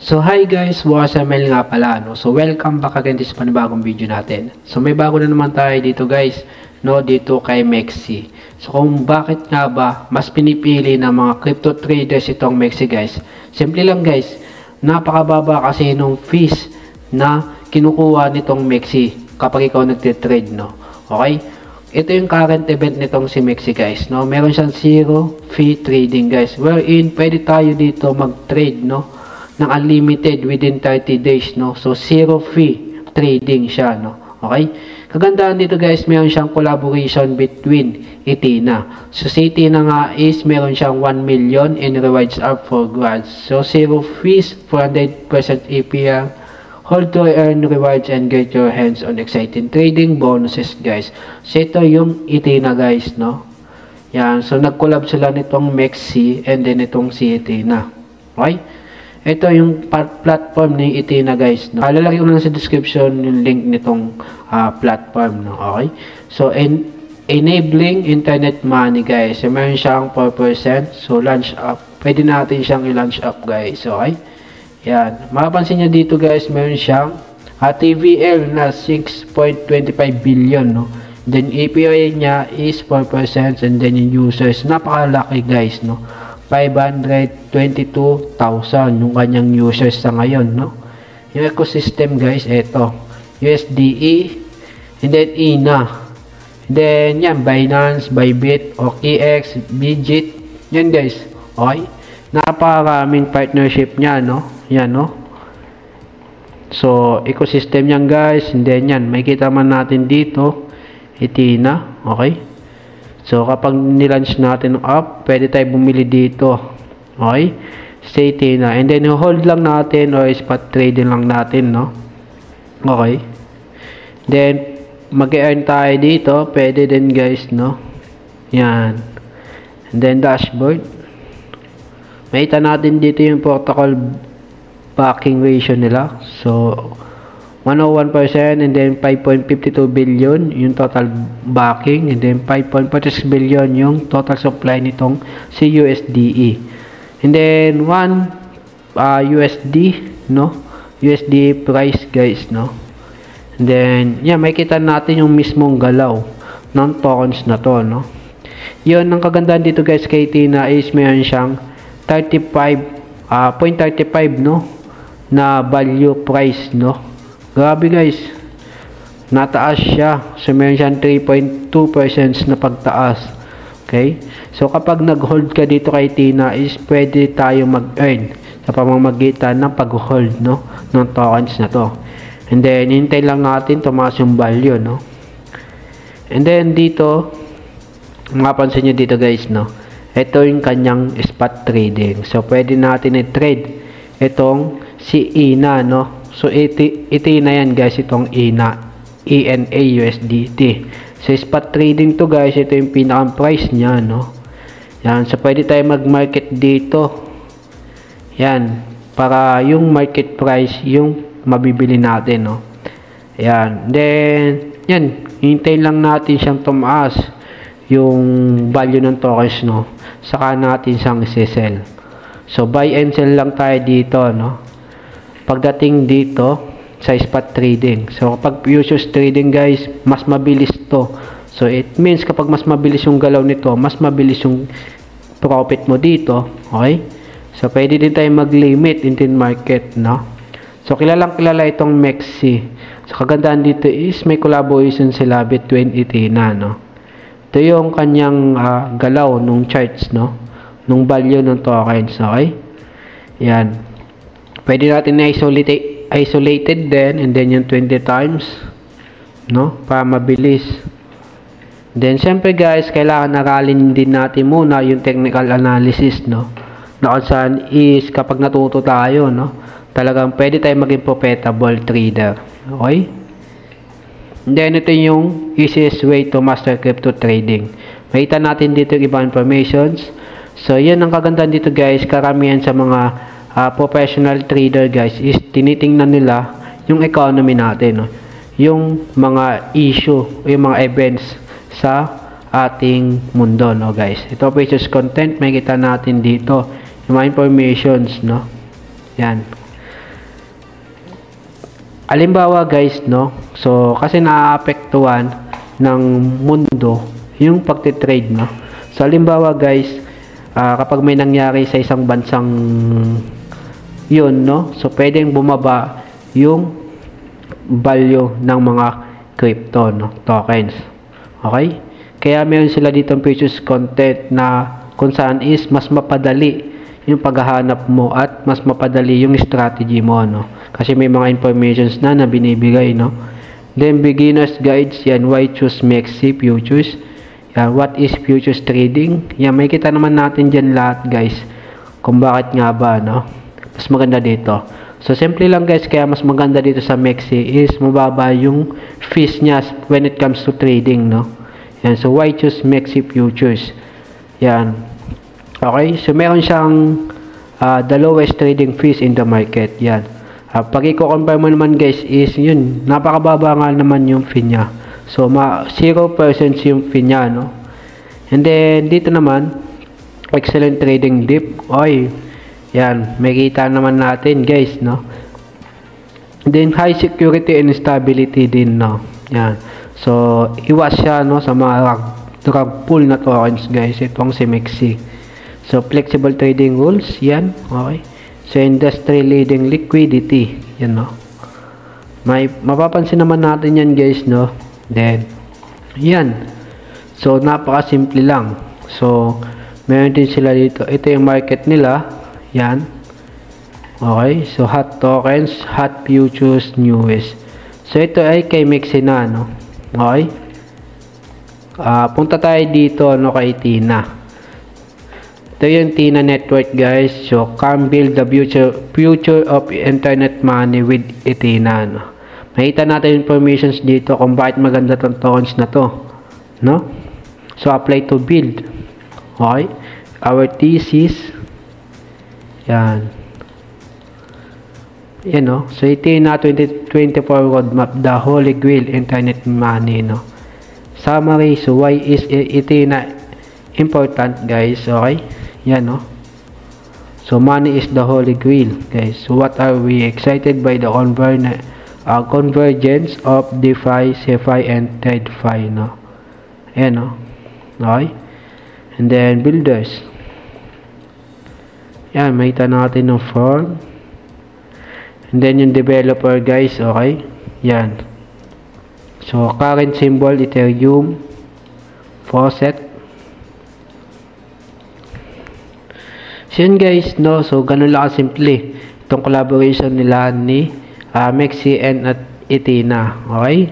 So hi guys, Wasamel nga pala, no? So welcome back again sa panibagong video natin. So may bago na naman tayo dito guys, no? Dito kay Mexi. So kung bakit nga ba mas pinipili ng mga crypto traders itong Mexi guys, simple lang guys, napakababa kasi nung fees na kinukuha nitong Mexi kapag ikaw nagtitrade, no? Okay? Ito yung current event nitong si Mexi guys, no? Meron siyang zero fee trading guys, wherein pwede tayo dito mag-trade, no? Ng unlimited within 30 days, no? So zero fee trading siya, no? Okay? Kagandahan dito guys, meron siyang collaboration between Ethena. So si Ethena nga is meron siyang 1 million in rewards up for grabs. So zero fees, 400% APR, hold to earn rewards and get your hands on exciting trading bonuses guys. So ito yung Ethena guys, no? Yan, so nag-collab sila nitong Mexi and then itong si Ethena. Okay? Ito yung platform ni Ethena guys, no? Lalagay ko lang sa description yung link nitong platform, no? Okay? So enabling internet money guys. So meron siyang 4%. So launch up. Pwede natin siyang i-launch up guys. Okay? Yan. Mapapansin niyo dito guys, meron siyang TVL na 6.25 billion, no? Then API niya is 4% and then yung users, napakalaki guys, no? 522,000 yung kanyang users sa ngayon, no? Yung ecosystem guys, eto USDE and then ENA, then yan Binance, Bybit, OKX, Bigit, yan guys. Okay, napakaraming partnership niya, no? Yan, no? So ecosystem yan guys, and then yan makikita man natin dito Ethena. Okay, so kapag nilaunch natin ang app, pwede tayo bumili dito. Okay? Sa Ethena. And then hold lang natin or spot trading lang natin, no? Okay? Then mag-earn tayo dito, pwede din guys, no? Yan. And then dashboard. Makita natin dito yung protocol backing ratio nila. So 101% and then 5.52 billion yung total backing and then 5.46 billion yung total supply nitong si USDE. And then 1 USD, no? USD price guys, no? And then yeah, makikita natin yung mismong galaw ng tokens na to, no? Yun, ang kagandahan dito guys kay Ethena is meron siyang 0.35 no? Na value price, no? Grabe guys, nataas siya. So meron siyang 3.2% na pagtaas. Okay, so kapag nag-hold ka dito kay Ethena is pwede tayo mag-earn sa pamamagitan ng pag-hold, no, ng tokens na to. And then hintay lang natin tumaas yung value, no? And then dito mapapansin nyo dito guys, no, ito yung kanyang spot trading. So pwede natin i-trade itong si ENA, no? So Ethena yan guys, itong ENA USDT. So spot trading to guys, ito yung pinakang price niya, no? Yan, so pwede tayo mag-market dito. Yan, para yung market price yung mabibili natin, no? Yan, then yan, hintayin lang natin siyang tumaas yung value ng tokens, no? Saka natin siyang i-sell. So buy and sell lang tayo dito, no? Pagdating dito sa spot trading, so kapag futures trading guys, mas mabilis to. So it means kapag mas mabilis yung galaw nito, mas mabilis yung profit mo dito. Okay, so pwede din tayo mag-limit in the market, no? So kilalang kilala itong Mexi. So kagandahan dito is may collaboration sila between Ethena, no? Ito yung kanyang galaw nung charts, no, nung value ng tokens. Okay, yan. Pwede natin na isolated din, and then yung 20 times, no, para mabilis. Then syempre guys, kailangan aralin din natin muna yung technical analysis, no, na kung saan is kapag natuto tayo, no, talagang pwede tayo maging profitable trader. Okay, and then ito yung easiest way to master crypto trading. Makita natin dito yung ibang informations. So yan ang kagandahan dito guys, karamihan sa mga professional trader guys is tinitingnan nila yung economy natin, no? Yung mga issue, yung mga events sa ating mundo, no guys. Ito futures content, makikita natin dito yung mga informations, no? Yan. Alimbawa guys, no? So, kasi naaapektuhan ng mundo yung pagtitrade, no? So, alimbawa guys, kapag may nangyari sa isang bansang yun, no? So, pwedeng bumaba yung value ng mga crypto, no? Tokens. Okay? Kaya meron sila dito futures content na kung saan is mas mapadali yung paghahanap mo at mas mapadali yung strategy mo, no? Kasi may mga informations na binibigay, no? Then, beginner's guides, yan, why choose MEXC futures. Yan, what is futures trading? Yan, may kita naman natin dyan lahat, guys. Kung bakit nga ba, no? Mas maganda dito. So, simple lang, guys, kaya mas maganda dito sa MEXC is mababa yung fees niya when it comes to trading, no? Yan, so, why choose MEXC futures? Yan. Okay, so meron siyang the lowest trading fees in the market. Yan. Pag i-compare mo naman guys is yun, napakababa nga naman yung fee niya. So 0% yung fee niya, no? And then dito naman excellent trading dip. Oy. Yan, makita naman natin guys, no? Then high security and stability din, no? Yan. So iwas siya, no, sa mga rug pull na tokens guys, itong si MEXC. So flexible trading rules, yan. Okay. So, industry leading liquidity. Yan, no? May mapapansin naman natin yan, guys, no? Then, yan. So, napaka-simple lang. So, meron din sila dito. Ito yung market nila. Yan. Okay. So, hot tokens, hot futures, newest. So, ito ay kay MEXC na, no? Okay. Punta tayo dito, no, kay Tina. Ito yung Tina network guys. So, can build the future of internet money with Tina, no? Makita natin informations dito kung bakit maganda tong tokens na to, no? So, apply to build. Okay? Our thesis. Yan. Yan, no? So, Tina 2024 roadmap, the holy grail internet money, no? Summary. So, why is Tina important guys? Okay? Yan, no? So, money is the holy grail, guys. So, what are we excited by the convergence of DeFi, CeFi, and TradFi, no? Yan, no? Okay? And then, builders. Yan, makita natin ng form. And then, yung developer, guys, okay? Yan. So, current symbol, Ethereum, faucet. So yun guys, no? So ganun lang simple itong collaboration nila ni MEXC and at Tina. Okay?